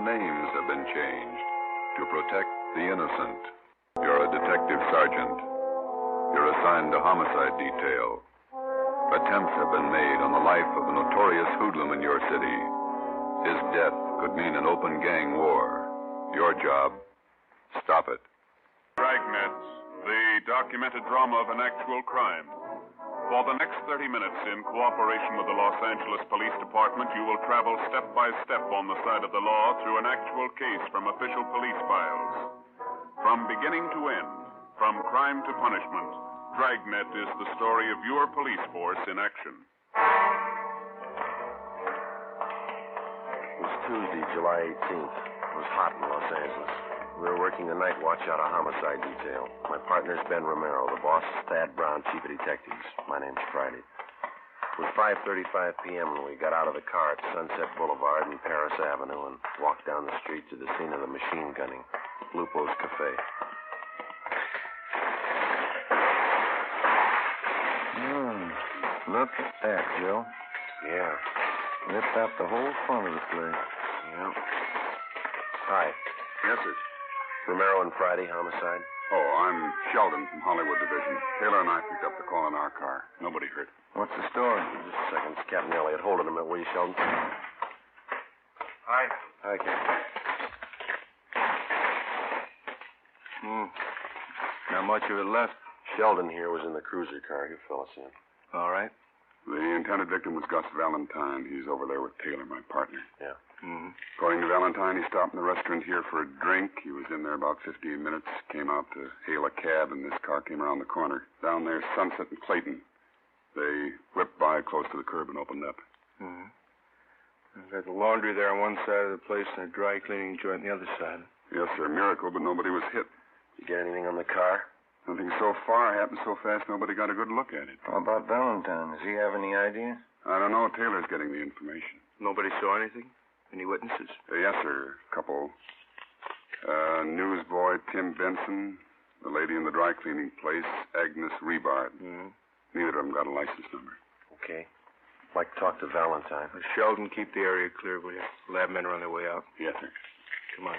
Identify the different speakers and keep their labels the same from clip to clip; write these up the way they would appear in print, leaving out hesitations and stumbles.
Speaker 1: the names have been changed to protect the innocent. You're a detective sergeant. You're assigned to homicide detail. Attempts have been made on the life of a notorious hoodlum in your city. His death could mean an open gang war. Your job, stop it.
Speaker 2: Dragnet, the documented drama of an actual crime. For the next 30 minutes, in cooperation with the Los Angeles Police Department, you will travel step by step on the side of the law through an actual case from official police files. From beginning to end, from crime to punishment, Dragnet is the story of your police force in action.
Speaker 3: It was Tuesday, July 18th. It was hot in Los Angeles. We were working the night watch out of homicide detail. My partner's Ben Romero. The boss is Thad Brown, chief of detectives. My name's Friday. It was 5:35 p.m. when we got out of the car at Sunset Boulevard and Paris Avenue and walked down the street to the scene of the machine gunning, Lupo's Cafe.
Speaker 4: Look at that, Joe.
Speaker 3: Yeah.
Speaker 4: Ripped out the whole front of the place.
Speaker 3: Yeah. Hi.
Speaker 1: Yes, sir.
Speaker 3: Romero and Friday, homicide.
Speaker 1: Oh, I'm Sheldon from Hollywood Division. Taylor and I picked up the call in our car. Nobody hurt.
Speaker 4: What's the story?
Speaker 3: Just a second. It's Captain Elliott. Hold it a minute, will you, Sheldon?
Speaker 4: Hi.
Speaker 3: Hi, Captain.
Speaker 4: Not much of it left.
Speaker 3: Sheldon here was in the cruiser car. He'll fill us in.
Speaker 4: All right.
Speaker 1: The intended victim was Gus Valentine. He's over there with Taylor, my partner.
Speaker 3: Yeah.
Speaker 4: Mm-hmm.
Speaker 1: According to Valentine, he stopped in the restaurant here for a drink. He was in there about 15 minutes, came out to hail a cab, and this car came around the corner. Down there, Sunset and Clayton. They whipped by close to the curb and opened up.
Speaker 4: Mm-hmm. There's got the laundry there on one side of the place and a dry cleaning joint on the other side.
Speaker 1: Yes, sir. Miracle, but nobody was hit.
Speaker 3: You get anything on the car?
Speaker 1: Nothing so far happened so fast nobody got a good look at it.
Speaker 4: How about Valentine? Does he have any idea?
Speaker 1: I don't know. Taylor's getting the information.
Speaker 4: Nobody saw anything? Any witnesses?
Speaker 1: Yes, sir. A couple. Newsboy Tim Benson. The lady in the dry cleaning place, Agnes Rebard.
Speaker 4: Mm-hmm.
Speaker 1: Neither of them got a license number.
Speaker 3: Okay. I'd like to talk to Valentine.
Speaker 4: Sheldon, keep the area clear, will you? Lab men are on their way out.
Speaker 1: Yes, sir.
Speaker 4: Come on.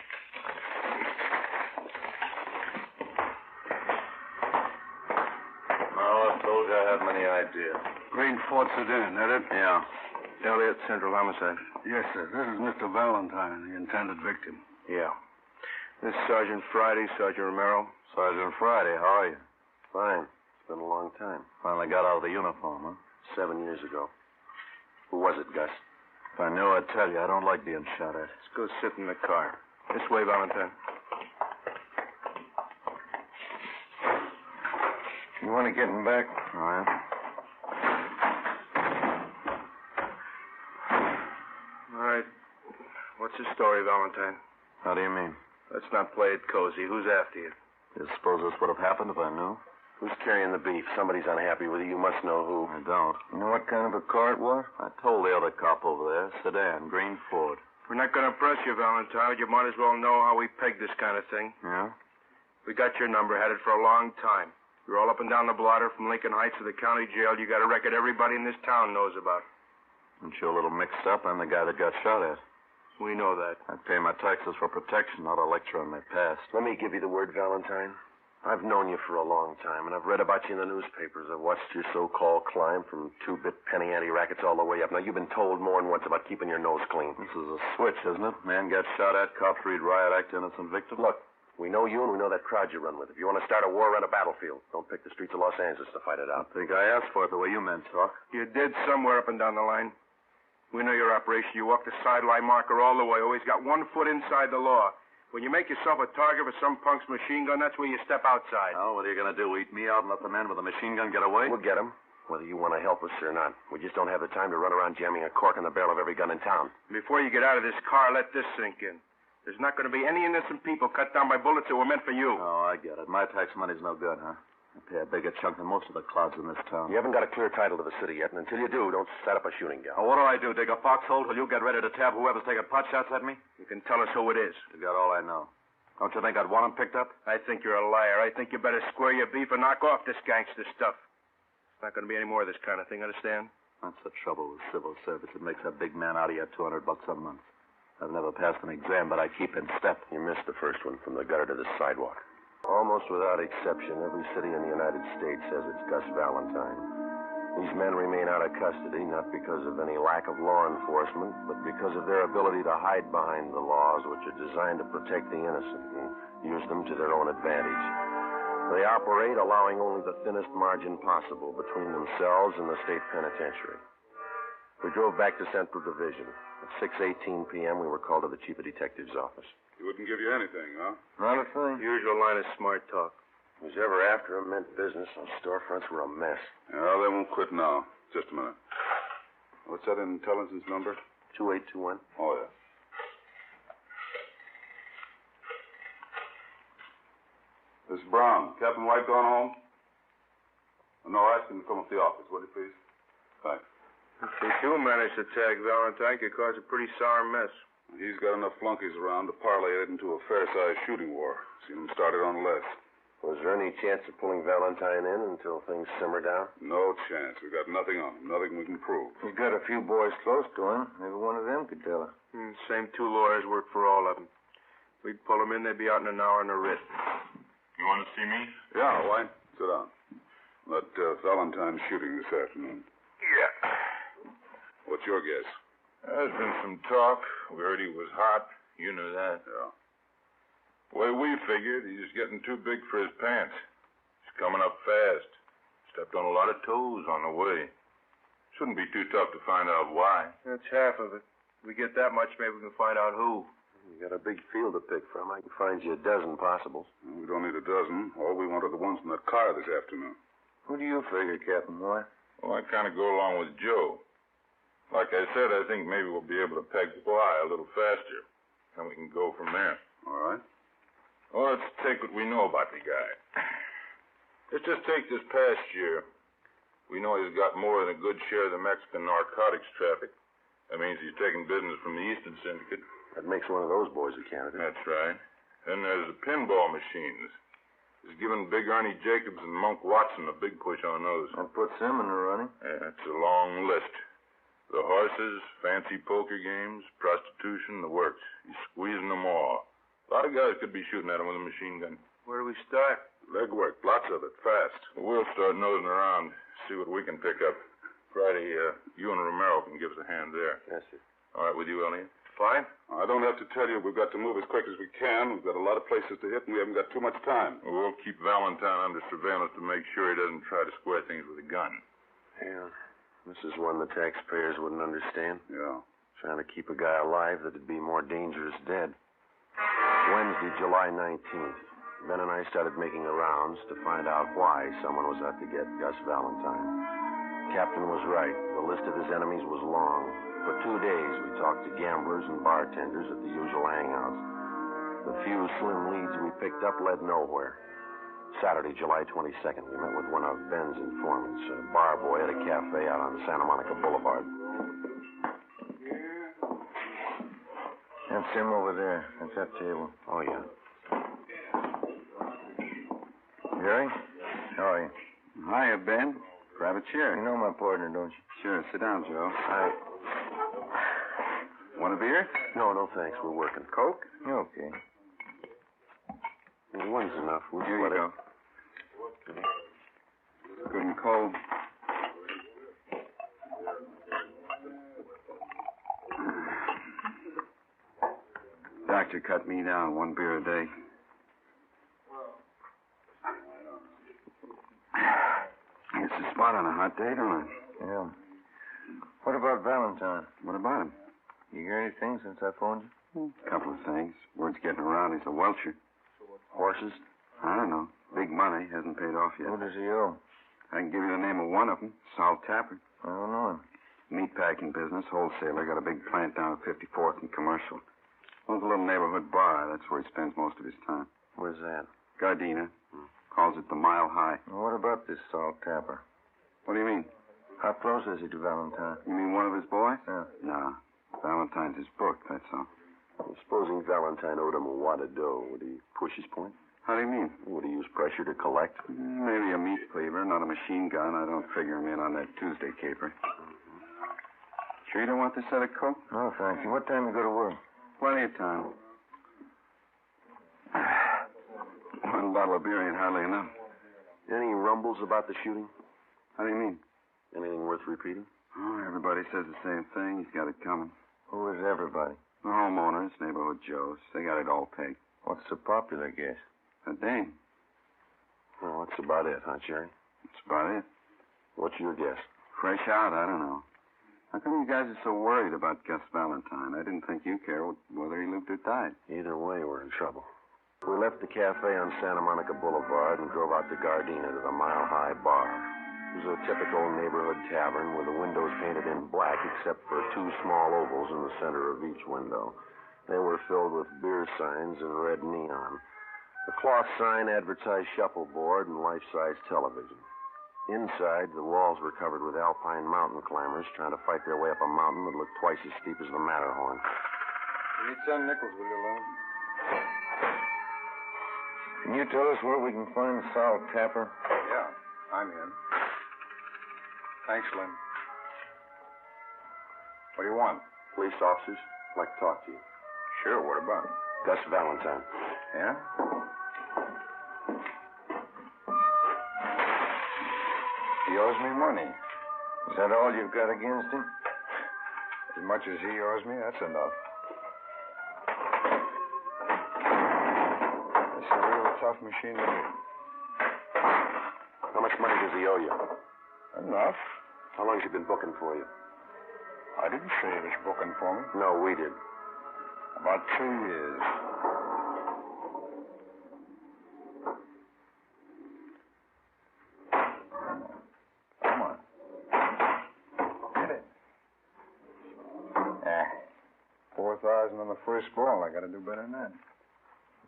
Speaker 5: I told you I had many ideas.
Speaker 4: Green Ford sedan, that it?
Speaker 5: Yeah.
Speaker 4: Elliott, Central Homicide.
Speaker 5: Yes, sir. This is Mr. Valentine, the intended victim.
Speaker 4: Yeah. This is Sergeant Friday, Sergeant Romero.
Speaker 5: Sergeant Friday, how are you?
Speaker 3: Fine. It's been a long time.
Speaker 5: Finally got out of the uniform, huh?
Speaker 3: 7 years ago. Who was it, Gus?
Speaker 5: If I knew, I'd tell you. I don't like being shot at.
Speaker 4: Let's go sit in the car. This way, Valentine. You want to get him back?
Speaker 5: All right.
Speaker 4: All right. What's the story, Valentine?
Speaker 5: How do you mean?
Speaker 4: Let's not play it cozy. Who's after you?
Speaker 5: You suppose this would have happened if I knew?
Speaker 3: Who's carrying the beef? Somebody's unhappy with you. You must know who.
Speaker 5: I don't.
Speaker 4: You know what kind of a car it was?
Speaker 5: I told the other cop over there. Sedan, green Ford.
Speaker 4: We're not going to press you, Valentine. You might as well know how we peg this kind of thing.
Speaker 5: Yeah?
Speaker 4: We got your number, had it for a long time. You're all up and down the blotter from Lincoln Heights to the county jail. You got a record everybody in this town knows about.
Speaker 5: Aren't you a little mixed up? I'm the guy that got shot at.
Speaker 4: We know that.
Speaker 5: I pay my taxes for protection, not a lecture on my past.
Speaker 3: Let me give you the word, Valentine. I've known you for a long time, and I've read about you in the newspapers. I've watched your so-called climb from two-bit penny ante rackets all the way up. Now, you've been told more than once about keeping your nose clean.
Speaker 5: This is a switch, isn't it? Man gets shot at, cops read riot act, innocent victim.
Speaker 3: Look, we know you and we know that crowd you run with. If you want to start a war, run a battlefield. Don't pick the streets of Los Angeles to fight it out.
Speaker 5: I think I asked for it the way you men talk.
Speaker 4: You did somewhere up and down the line. We know your operation. You walk the sideline marker all the way. Always got 1 foot inside the law. When you make yourself a target for some punk's machine gun, that's where you step outside.
Speaker 5: Oh, what are you going to do, eat me out and let the man with the machine gun get away?
Speaker 3: We'll get him, whether you want to help us or not. We just don't have the time to run around jamming a cork in the barrel of every gun in town.
Speaker 4: Before you get out of this car, let this sink in. There's not going to be any innocent people cut down by bullets that were meant for you.
Speaker 5: Oh, I get it. My tax money's no good, huh? I pay a bigger chunk than most of the clouds in this town.
Speaker 3: You haven't got a clear title to the city yet, and until you do, don't set up a shooting gallery.
Speaker 5: Oh, what do I do, dig a foxhole till you get ready to tab whoever's taking pot shots at me?
Speaker 4: You can tell us who it is.
Speaker 5: You got all I know. Don't you think I'd want him picked up?
Speaker 4: I think you're a liar. I think you better square your beef and knock off this gangster stuff. There's not going to be any more of this kind of thing, understand?
Speaker 5: That's the trouble with civil service. It makes a big man out of you $200 a month. I've never passed an exam, but I keep in step.
Speaker 3: You missed the first one, from the gutter to the sidewalk. Almost without exception, every city in the United States has its Gus Valentine. These men remain out of custody, not because of any lack of law enforcement, but because of their ability to hide behind the laws which are designed to protect the innocent and use them to their own advantage. They operate allowing only the thinnest margin possible between themselves and the state penitentiary. We drove back to Central Division. At 6:18 p.m., we were called to the chief of detective's office.
Speaker 2: He wouldn't give you anything, huh?
Speaker 5: Not a thing.
Speaker 4: Usual line of smart talk.
Speaker 3: If it was ever after him meant business, those storefronts were a mess.
Speaker 2: Yeah, they won't quit now. Just a minute. What's that intelligence number?
Speaker 3: 2821.
Speaker 2: Oh, yeah. This is Brown. Captain White gone home? No, ask him to come up to the office, would you, please? Thanks.
Speaker 4: If they do manage to tag Valentine, it could cause a pretty sour mess.
Speaker 2: He's got enough flunkies around to parlay it into a fair-sized shooting war. Seen him started on less.
Speaker 3: Was there any chance of pulling Valentine in until things simmer down?
Speaker 2: No chance. We got nothing on him. Nothing we can prove.
Speaker 5: He's got a few boys close to him. Maybe one of them could tell us.
Speaker 4: Same two lawyers work for all of them. We'd pull them in, they'd be out in an hour in a writ.
Speaker 2: You want to see me? Yeah, White. Sit down. That Valentine shooting this afternoon.
Speaker 6: Yeah.
Speaker 2: What's your guess?
Speaker 6: There's been some talk. We heard he was hot. You knew that.
Speaker 2: Yeah.
Speaker 6: The way we figured, he's getting too big for his pants. He's coming up fast. Stepped on a lot of toes on the way. Shouldn't be too tough to find out why.
Speaker 4: That's half of it. If we get that much, maybe we can find out who.
Speaker 3: You got a big field to pick from. I can find you a dozen possibles.
Speaker 2: We don't need a dozen. All we want are the ones in that car this afternoon.
Speaker 5: Who do you figure, Captain White?
Speaker 6: Well, I kind of go along with Joe. Like I said, I think maybe we'll be able to peg Bly a little faster. And we can go from there.
Speaker 2: All right.
Speaker 6: Well, let's take what we know about the guy. Let's just take this past year. We know he's got more than a good share of the Mexican narcotics traffic. That means he's taking business from the Eastern Syndicate.
Speaker 3: That makes one of those boys a candidate.
Speaker 6: That's right. Then there's the pinball machines. He's given Big Ernie Jacobs and Monk Watson a big push on those.
Speaker 5: That puts him in the running.
Speaker 6: Yeah, it's a long list. The horses, fancy poker games, prostitution, the works. He's squeezing them all. A lot of guys could be shooting at him with a machine gun.
Speaker 4: Where do we start?
Speaker 6: Legwork, lots of it, fast. We'll start nosing around, see what we can pick up. Friday, you and Romero can give us a hand there.
Speaker 3: Yes, sir.
Speaker 6: All right with you, Elliot?
Speaker 4: Fine.
Speaker 2: I don't have to tell you we've got to move as quick as we can. We've got a lot of places to hit, and we haven't got too much time.
Speaker 6: We'll keep Valentine under surveillance to make sure he doesn't try to square things with a gun.
Speaker 3: Yeah. This is one the taxpayers wouldn't understand.
Speaker 2: Yeah.
Speaker 3: Trying to keep a guy alive that'd be more dangerous dead. Wednesday, July 19th. Ben and I started making the rounds to find out why someone was out to get Gus Valentine. Captain was right. The list of his enemies was long. For 2 days, we talked to gamblers and bartenders at the usual hangouts. The few slim leads we picked up led nowhere. Saturday, July 22nd, we met with one of Ben's informants, a bar boy at a cafe out on Santa Monica Boulevard.
Speaker 5: That's him over there. That's that table.
Speaker 3: Oh, yeah.
Speaker 5: Jerry? How are you?
Speaker 7: Hiya, Ben. Grab a chair.
Speaker 5: You know my partner, don't you?
Speaker 7: Sure. Sit down, Joe.
Speaker 3: Hi.
Speaker 7: Want a beer?
Speaker 3: No, thanks. We're working.
Speaker 7: Coke?
Speaker 5: Okay.
Speaker 3: One's enough. We'll
Speaker 7: Here
Speaker 3: split
Speaker 7: you
Speaker 3: it.
Speaker 7: go. Good and cold. Doctor cut me down 1 beer a day. It's a spot on a hot day, don't it?
Speaker 5: Yeah. What about Valentine?
Speaker 7: What about him?
Speaker 5: You hear anything since I phoned you?
Speaker 7: A couple of things. Word's getting around he's a welcher.
Speaker 3: Horses?
Speaker 7: I don't know. Big money. Hasn't paid off yet.
Speaker 5: Who does he owe?
Speaker 7: I can give you the name of one of them. Sal Tapper.
Speaker 5: I don't know him.
Speaker 7: Meatpacking business, wholesaler. Got a big plant down at 54th and Commercial. Owns a little neighborhood bar. That's where he spends most of his time.
Speaker 3: Where's that?
Speaker 7: Gardena. Calls it the Mile High.
Speaker 5: Well, what about this Salt Tapper?
Speaker 7: What do you mean?
Speaker 5: How close is he to Valentine?
Speaker 7: You mean one of his boys?
Speaker 5: Yeah.
Speaker 7: Nah. Valentine's his book, that's all.
Speaker 3: Well, supposing Valentine owed him a wad of dough, would he push his point?
Speaker 7: How do you mean?
Speaker 3: Would he use pressure to collect?
Speaker 7: Maybe a meat cleaver, not a machine gun. I don't figure him in on that Tuesday caper. Sure you don't want this set of coke?
Speaker 5: No, thank you. What time you go to work?
Speaker 7: Plenty of time. One bottle of beer ain't hardly enough.
Speaker 3: Any rumbles about the shooting?
Speaker 7: How do you mean?
Speaker 3: Anything worth repeating?
Speaker 7: Oh, everybody says the same thing. He's got it coming.
Speaker 3: Who is everybody?
Speaker 7: The homeowners, neighborhood Joes. They got it all pegged.
Speaker 3: What's the popular guess?
Speaker 7: A dame.
Speaker 3: Well, that's about it, huh, Jerry?
Speaker 7: That's about it.
Speaker 3: What's your guess?
Speaker 7: Fresh out, I don't know. How come you guys are so worried about Gus Valentine? I didn't think you cared whether he lived or died.
Speaker 3: Either way, we're in trouble. We left the cafe on Santa Monica Boulevard and drove out to Gardena to the Mile High Bar. It was a typical neighborhood tavern with the windows painted in black except for two small ovals in the center of each window. They were filled with beer signs and red neon. The cloth sign advertised shuffleboard and life-size television. Inside, the walls were covered with alpine mountain climbers trying to fight their way up a mountain that looked twice as steep as the Matterhorn.
Speaker 7: You need 10 nickels, will you, Lou?
Speaker 3: Can you tell us where we can find Sal Tapper?
Speaker 7: Yeah, I'm in. Thanks, Lynn. What do you want?
Speaker 3: Police officers. I'd like to talk to you.
Speaker 7: Sure, what about?
Speaker 3: Gus Valentine.
Speaker 7: Yeah? He owes me money.
Speaker 3: Is that all you've got against him?
Speaker 7: As much as he owes me, that's enough. This is a real tough machine to beat.
Speaker 3: How much money does he owe you?
Speaker 7: Enough.
Speaker 3: How long has he been booking for you?
Speaker 7: I didn't say he was booking for me.
Speaker 3: No, we did.
Speaker 7: About 2 years. Come on. Get it. 4,000 on the first ball. I got to do better than that.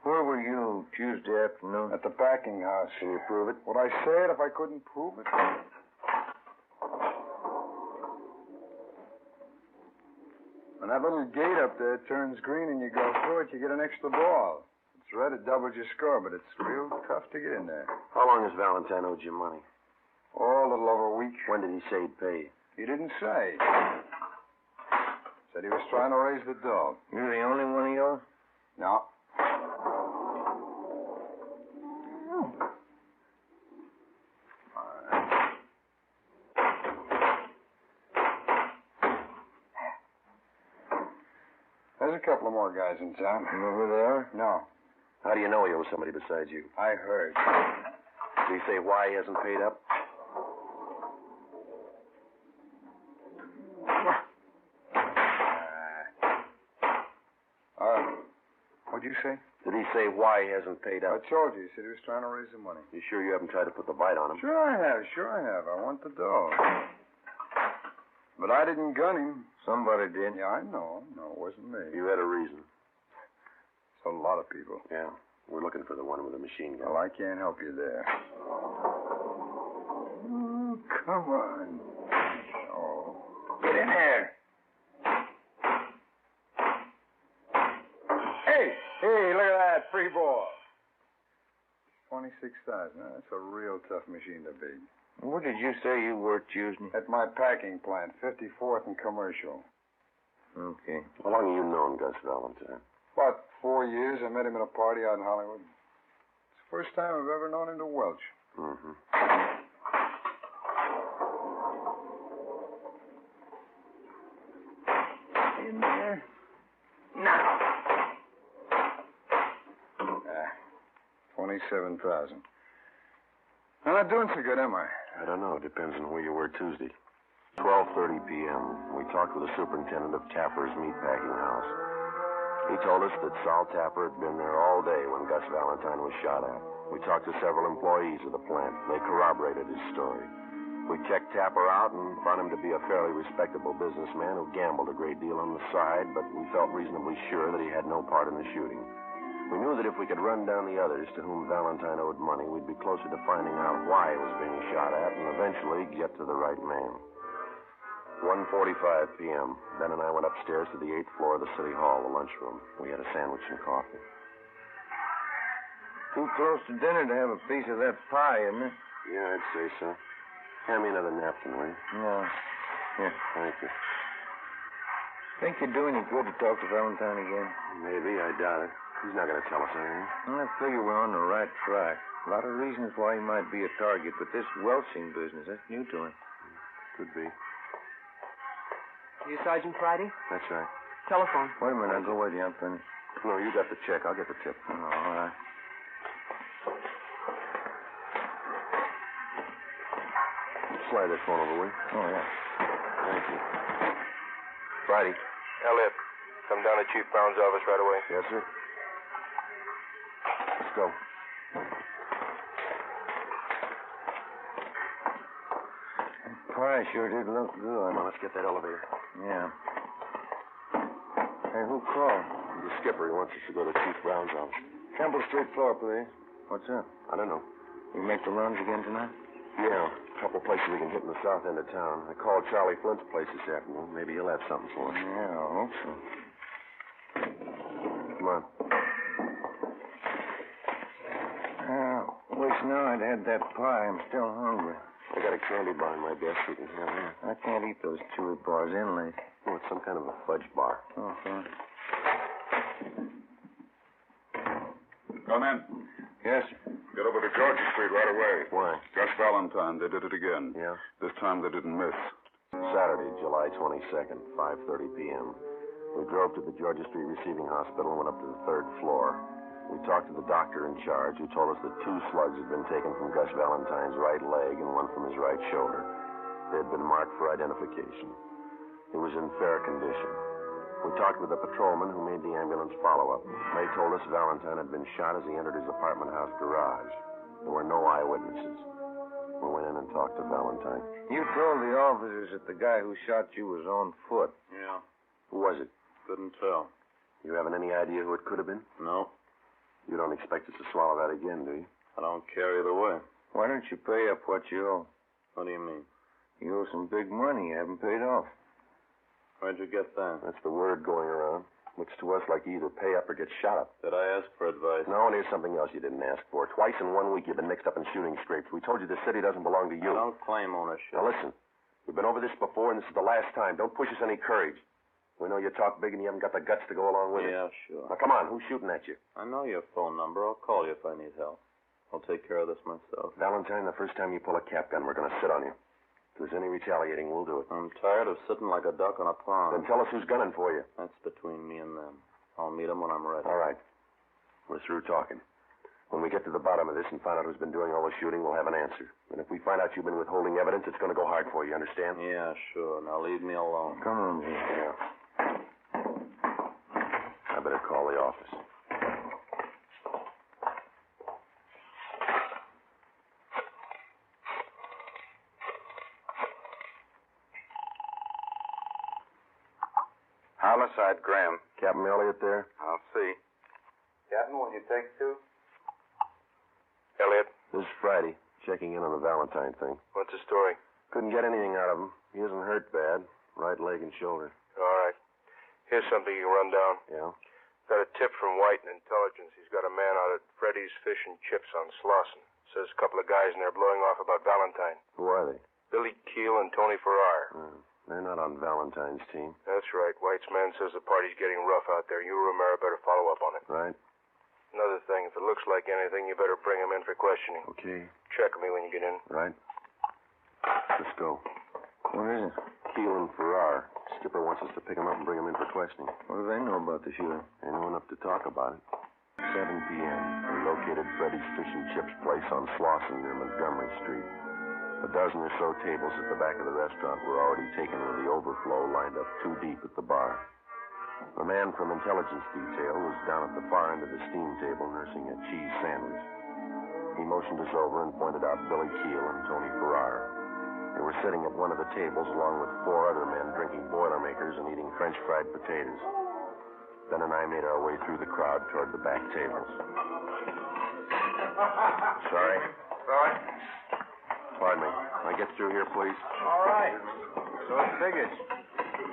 Speaker 3: Where were you Tuesday afternoon?
Speaker 7: At the packing house.
Speaker 3: Can you prove it?
Speaker 7: Would I say it if I couldn't prove it? When that little gate up there turns green and you go through it, you get an extra ball. If it's red, it doubles your score, but it's real tough to get in there.
Speaker 3: How long has Valentine owed you money?
Speaker 7: Oh, a little over a week.
Speaker 3: When did he say he'd pay?
Speaker 7: He didn't say. Said he was trying to raise the dog.
Speaker 3: You're the only one he owes?
Speaker 7: No. There's a couple of more guys in town.
Speaker 3: You know who they are?
Speaker 7: No.
Speaker 3: How do you know he owes somebody besides you?
Speaker 7: I heard.
Speaker 3: Did he say why he hasn't paid up?
Speaker 7: What'd you say?
Speaker 3: Did he say why he hasn't paid
Speaker 7: I
Speaker 3: up?
Speaker 7: told you. He said he was trying to raise the money.
Speaker 3: You sure you haven't tried to put the bite on him?
Speaker 7: Sure I have. I want the dog. But I didn't gun him.
Speaker 3: Somebody did.
Speaker 7: Yeah, I know. No, it wasn't me.
Speaker 3: You had a reason.
Speaker 7: It's a lot of people.
Speaker 3: Yeah. We're looking for the one with the machine gun.
Speaker 7: Well, I can't help you there. Oh, come on. Oh. Get in there. Hey, look at that. Free ball. 26,000. That's a real tough machine to beat.
Speaker 3: Where did you say you worked Tuesday?
Speaker 7: At my packing plant, 54th and Commercial.
Speaker 3: Okay. How long have you known Gus Valentine?
Speaker 7: About 4 years. I met him at a party out in Hollywood. It's the first time I've ever known him to welch.
Speaker 3: Mm-hmm.
Speaker 7: In there. Now. 27,000. I'm not doing so good, am I?
Speaker 3: I don't know. It depends on where you were Tuesday. 12:30 p.m. We talked with the superintendent of Tapper's meatpacking house. He told us that Sal Tapper had been there all day when Gus Valentine was shot at. We talked to several employees of the plant. They corroborated his story. We checked Tapper out and found him to be a fairly respectable businessman who gambled a great deal on the side, but we felt reasonably sure that he had no part in the shooting. We knew that if we could run down the others to whom Valentine owed money, we'd be closer to finding out why he was being shot at and eventually get to the right man. 1:45 p.m. Ben and I went upstairs to the 8th floor of the city hall, the lunchroom. We had a sandwich and coffee.
Speaker 8: Too close to dinner to have a piece of that pie, isn't it?
Speaker 3: Yeah, I'd say so. Hand me another napkin, will you?
Speaker 8: No. Here.
Speaker 3: Thank you.
Speaker 8: Think you'd do any good to talk to Valentine again?
Speaker 3: Maybe. I doubt it. He's not going to tell us anything.
Speaker 8: I figure we're on the right track. A lot of reasons why he might be a target, but this welching business, that's new to him.
Speaker 3: Could be.
Speaker 9: You Sergeant Friday?
Speaker 3: That's right.
Speaker 9: Telephone.
Speaker 8: Wait a minute, I'll go with you. I'm finished.
Speaker 3: No, you got the check. I'll get the tip.
Speaker 8: Oh, all right.
Speaker 3: Slide that phone over, will you?
Speaker 8: Oh, yeah.
Speaker 3: Thank you. Friday.
Speaker 4: Elliot, come down to Chief Brown's office right away.
Speaker 3: Yes, sir. Let's go.
Speaker 8: Pie sure did look good.
Speaker 3: Come on, let's get that elevator.
Speaker 8: Yeah. Hey, who called?
Speaker 3: The skipper. He wants us to go to Chief Brown's office.
Speaker 8: Temple Street floor, please. What's up?
Speaker 3: I don't know.
Speaker 8: You make the runs again tonight?
Speaker 3: Yeah, a couple places we can hit in the south end of town. I called Charlie Flint's place this afternoon. Maybe he'll have something for us.
Speaker 8: Yeah, I hope so.
Speaker 3: Come on.
Speaker 8: Wish now I'd had that pie. I'm still hungry.
Speaker 3: I got a candy bar in my desk. We can have that.
Speaker 8: I can't eat those chewy bars inlaid.
Speaker 3: Oh, it's some kind of a fudge bar.
Speaker 8: Oh, fine.
Speaker 2: Come in.
Speaker 8: Yes, sir.
Speaker 2: Get over to Georgia Street right away.
Speaker 3: Why?
Speaker 2: Gus Valentine. They did it again.
Speaker 3: Yeah?
Speaker 2: This time they didn't miss.
Speaker 3: Saturday, July 22nd, 5:30 p.m. We drove to the Georgia Street Receiving Hospital and went up to the 3rd floor. We talked to the doctor in charge, who told us that 2 slugs had been taken from Gus Valentine's right leg and 1 from his right shoulder. They had been marked for identification. He was in fair condition. We talked with the patrolman who made the ambulance follow-up. They told us Valentine had been shot as he entered his apartment house garage. There were no eyewitnesses. We went in and talked to Valentine.
Speaker 8: You told the officers that the guy who shot you was on foot.
Speaker 5: Yeah,
Speaker 3: Who was it?
Speaker 5: couldn't tell.
Speaker 3: You haven't any idea who it could have been?
Speaker 5: No,
Speaker 3: You don't expect us to swallow that again, do you?
Speaker 5: I don't care either way.
Speaker 8: Why don't you pay up what you owe?
Speaker 5: What do you mean?
Speaker 8: You owe some big money you haven't paid off.
Speaker 5: Where'd you get that?
Speaker 3: That's the word going around. Looks to us like you either pay up or get shot up.
Speaker 5: Did I ask for advice?
Speaker 3: No, and here's something else you didn't ask for. Twice in 1 week you've been mixed up in shooting scrapes. We told you the city doesn't belong to you.
Speaker 5: I don't claim ownership.
Speaker 3: Now listen, we've been over this before, and this is the last time. Don't push us any courage. We know you talk big and you haven't got the guts to go along with it.
Speaker 5: Yeah, sure.
Speaker 3: Now come on, who's shooting at you?
Speaker 5: I know your phone number. I'll call you if I need help. I'll take care of this myself.
Speaker 3: Valentine, the first time you pull a cap gun, we're going to sit on you. If there's any retaliating, we'll do it.
Speaker 5: I'm tired of sitting like a duck on a pond.
Speaker 3: Then tell us who's gunning for you.
Speaker 5: That's between me and them. I'll meet them when I'm ready.
Speaker 3: All right. We're through talking. When we get to the bottom of this and find out who's been doing all the shooting, we'll have an answer. And if we find out you've been withholding evidence, it's going to go hard for you, understand?
Speaker 5: Yeah, sure. Now leave me alone.
Speaker 8: Come on, Jim.
Speaker 3: Yeah. I better call the office.
Speaker 4: Homicide, Graham.
Speaker 3: Captain Elliott there?
Speaker 4: I'll see.
Speaker 7: Captain, will you take 2?
Speaker 4: Elliot,
Speaker 3: This is Friday, checking in on the Valentine thing.
Speaker 4: what's the story?
Speaker 3: Couldn't get anything out of him. He isn't hurt bad. Right leg and shoulder.
Speaker 4: All right. Here's something you can run down.
Speaker 3: Yeah?
Speaker 4: Got a tip from White in Intelligence. He's got a man out at Freddy's Fish and Chips on Slauson. Says a couple of guys in there blowing off about Valentine.
Speaker 3: Who are they?
Speaker 4: Billy Keel and Tony Farrar.
Speaker 3: They're not on Valentine's team.
Speaker 4: That's right. White's man says the party's getting rough out there. You, Romero, better follow up on it.
Speaker 3: Right?
Speaker 4: Another thing, if it looks like anything, you better bring him in for questioning.
Speaker 3: Okay.
Speaker 4: Check me when you get in.
Speaker 3: Right? Let's go.
Speaker 8: What is it?
Speaker 3: Keel and Farrar. Skipper wants us to pick him up and bring him in for questioning.
Speaker 8: What do they know about the shooting?
Speaker 3: They know enough to talk about it. 7 p.m. We located Freddy's Fish and Chips place on Slauson near Montgomery Street. A dozen or so tables at the back of the restaurant were already taken with the overflow lined up 2 deep at the bar. The man from intelligence detail was down at the far end of the steam table nursing a cheese sandwich. He motioned us over and pointed out Billy Keel and Tony Farrar. They were sitting at one of the tables along with 4 other men drinking Boilermakers and eating French fried potatoes. Ben and I made our way through the crowd toward the back tables. Sorry.
Speaker 7: Sorry?
Speaker 3: Pardon me. Can I get through here, please?
Speaker 7: All right. So it figures.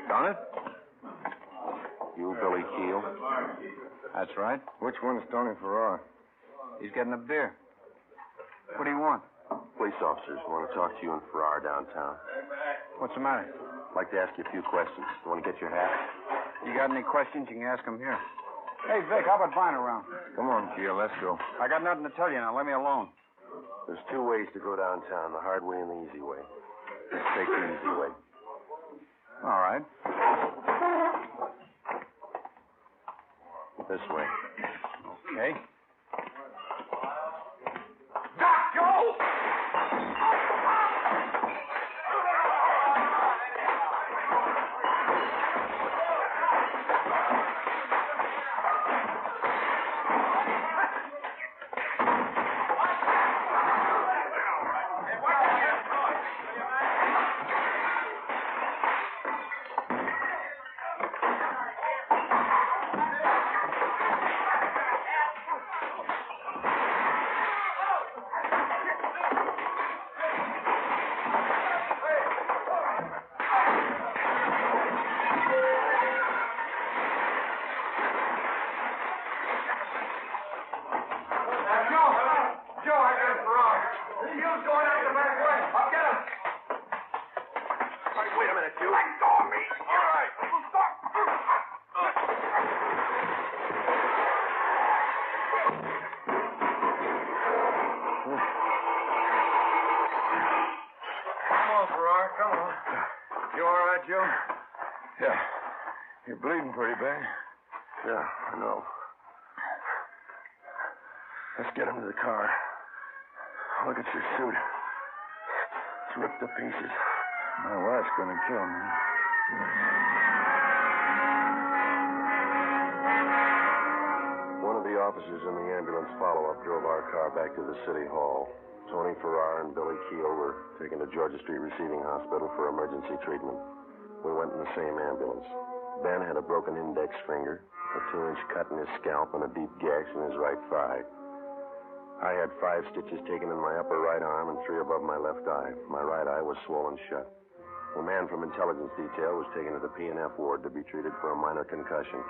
Speaker 7: Done it?
Speaker 3: You, Billy Keel?
Speaker 7: That's right.
Speaker 8: Which one's Tony Farrar?
Speaker 7: He's getting a beer. What do you want?
Speaker 3: Police officers want to talk to you and Farrar downtown.
Speaker 7: What's the matter?
Speaker 3: I'd like to ask you a few questions. You want to get your hat?
Speaker 7: You got any questions, you can ask them here. Hey, Vic, how about Vine around?
Speaker 3: Come on, Gio, let's go.
Speaker 7: I got nothing to tell you now. Let me alone.
Speaker 3: There's two ways to go downtown, the hard way and the easy way. Let's take the easy way.
Speaker 7: All right.
Speaker 3: This way.
Speaker 7: Okay.
Speaker 3: Yeah. You're bleeding pretty bad. Yeah, I know. Let's get him to the car. Look at your suit. It's ripped to pieces. My wife's gonna kill me. One of the officers in the ambulance follow-up drove our car back to the city hall. Tony Farrar and Billy Keel were taken to Georgia Street Receiving Hospital for emergency treatment. We went in the same ambulance. Ben had a broken index finger, a 2-inch cut in his scalp, and a deep gash in his right thigh. I had 5 stitches taken in my upper right arm and 3 above my left eye. My right eye was swollen shut. The man from intelligence detail was taken to the P&F ward to be treated for a minor concussion.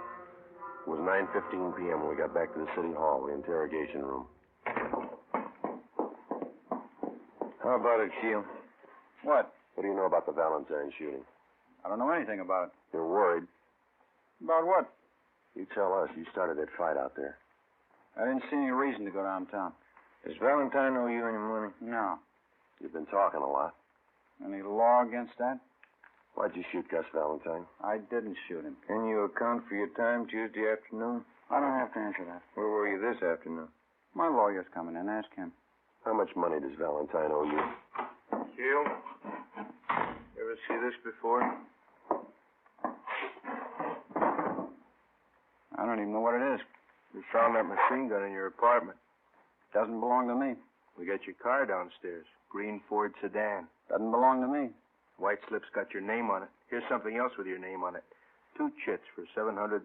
Speaker 3: It was 9:15 p.m. when we got back to the city hall, the interrogation room.
Speaker 7: How about it, Keel? What?
Speaker 3: What do you know about the Valentine shooting?
Speaker 7: I don't know anything about it.
Speaker 3: You're worried.
Speaker 7: About what?
Speaker 3: You tell us. You started that fight out there.
Speaker 7: I didn't see any reason to go downtown.
Speaker 8: Does Valentine owe you any money?
Speaker 7: No.
Speaker 3: You've been talking a lot.
Speaker 7: Any law against that?
Speaker 3: Why'd you shoot Gus Valentine?
Speaker 7: I didn't shoot him.
Speaker 8: Can you account for your time Tuesday afternoon?
Speaker 7: I don't have to answer that.
Speaker 8: Where were you this afternoon?
Speaker 7: My lawyer's coming in. Ask him.
Speaker 3: How much money does Valentine owe you?
Speaker 8: Keel? Ever see this before?
Speaker 7: I don't even know what it is.
Speaker 4: We found that machine gun in your apartment.
Speaker 7: Doesn't belong to me.
Speaker 4: We got your car downstairs. Green Ford sedan.
Speaker 7: Doesn't belong to me.
Speaker 4: White slip's got your name on it. Here's something else with your name on it. 2 chits for $750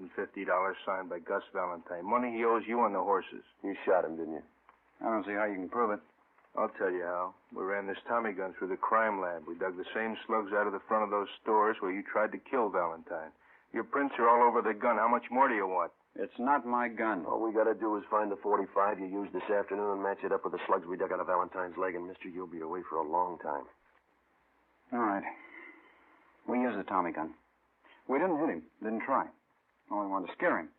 Speaker 4: signed by Gus Valentine. Money he owes you on the horses.
Speaker 3: You shot him, didn't you?
Speaker 7: I don't see how you can prove it.
Speaker 4: I'll tell you how. We ran this Tommy gun through the crime lab. We dug the same slugs out of the front of those stores where you tried to kill Valentine. Your prints are all over the gun. How much more do you want?
Speaker 7: It's not my gun.
Speaker 3: All we gotta do is find the .45 you used this afternoon and match it up with the slugs we dug out of Valentine's leg, and mister, you'll be away for a long time.
Speaker 7: All right. We used the Tommy gun. We didn't hit him. Didn't try. Only wanted to scare him.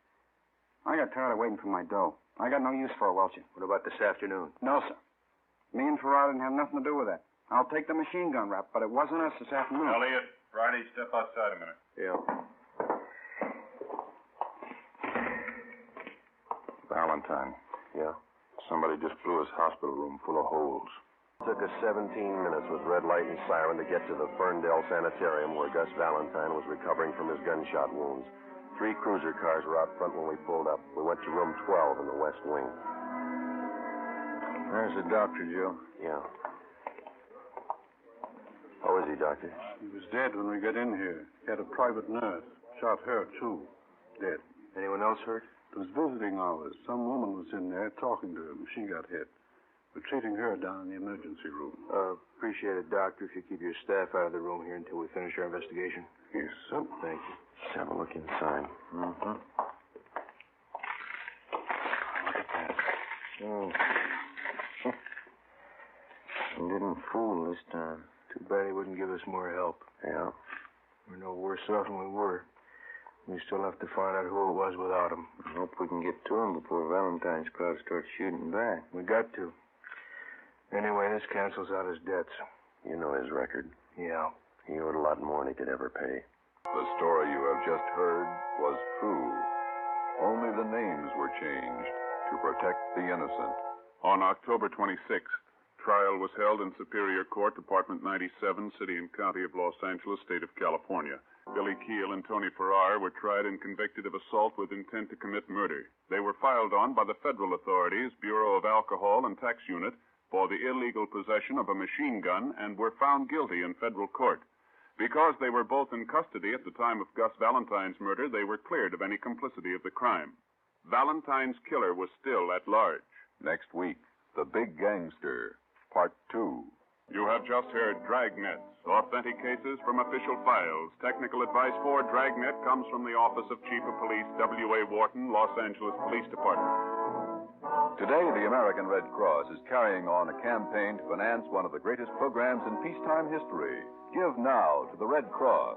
Speaker 7: I got tired of waiting for my dough. I got no use for a welcher.
Speaker 4: What about this afternoon?
Speaker 7: No, sir. Me and Farrar didn't have nothing to do with that. I'll take the machine gun rap, but it wasn't us this afternoon.
Speaker 2: Elliot, Friday, step outside a minute.
Speaker 4: Yeah. Valentine.
Speaker 3: Yeah?
Speaker 6: Somebody just blew his hospital room full of holes.
Speaker 3: It took us 17 minutes with red light and siren to get to the Ferndale Sanitarium where Gus Valentine was recovering from his gunshot wounds. 3 cruiser cars were out front when we pulled up. We went to room 12 in the west wing.
Speaker 8: There's the doctor, Joe.
Speaker 3: Yeah. How is he, Doctor?
Speaker 9: He was dead when we got in here. He had a private nurse. Shot her, too. Dead.
Speaker 4: Anyone else hurt?
Speaker 9: It was visiting hours. Some woman was in there talking to him. She got hit. We're treating her down in the emergency room.
Speaker 4: Appreciate it, Doctor, if you keep your staff out of the room here until we finish our investigation.
Speaker 9: Yes, sir.
Speaker 4: Thank you.
Speaker 3: Let's have a look inside.
Speaker 8: Mm-hmm.
Speaker 3: Look at that.
Speaker 8: Oh. Didn't fool this time.
Speaker 4: Too bad he wouldn't give us more help.
Speaker 3: Yeah.
Speaker 4: We're no worse off than we were. We still have to find out who it was without him.
Speaker 8: I hope we can get to him before Valentine's crowd starts shooting back.
Speaker 4: We got to. Anyway, this cancels out his debts.
Speaker 3: You know his record.
Speaker 4: Yeah.
Speaker 3: He owed a lot more than he could ever pay.
Speaker 1: The story you have just heard was true. Only the names were changed to protect the innocent.
Speaker 2: On October 26th, trial was held in Superior Court, Department 97, City and County of Los Angeles, State of California. Billy Keel and Tony Farrar were tried and convicted of assault with intent to commit murder. They were filed on by the federal authorities, Bureau of Alcohol and Tax Unit, for the illegal possession of a machine gun and were found guilty in federal court. Because they were both in custody at the time of Gus Valentine's murder, they were cleared of any complicity of the crime. Valentine's killer was still at large.
Speaker 1: Next week, The Big Gangster, Part 2.
Speaker 2: You have just heard Dragnet, authentic cases from official files. Technical advice for Dragnet comes from the Office of Chief of Police W.A. Wharton, Los Angeles Police Department.
Speaker 1: Today, the American Red Cross is carrying on a campaign to finance one of the greatest programs in peacetime history. Give now to the Red Cross.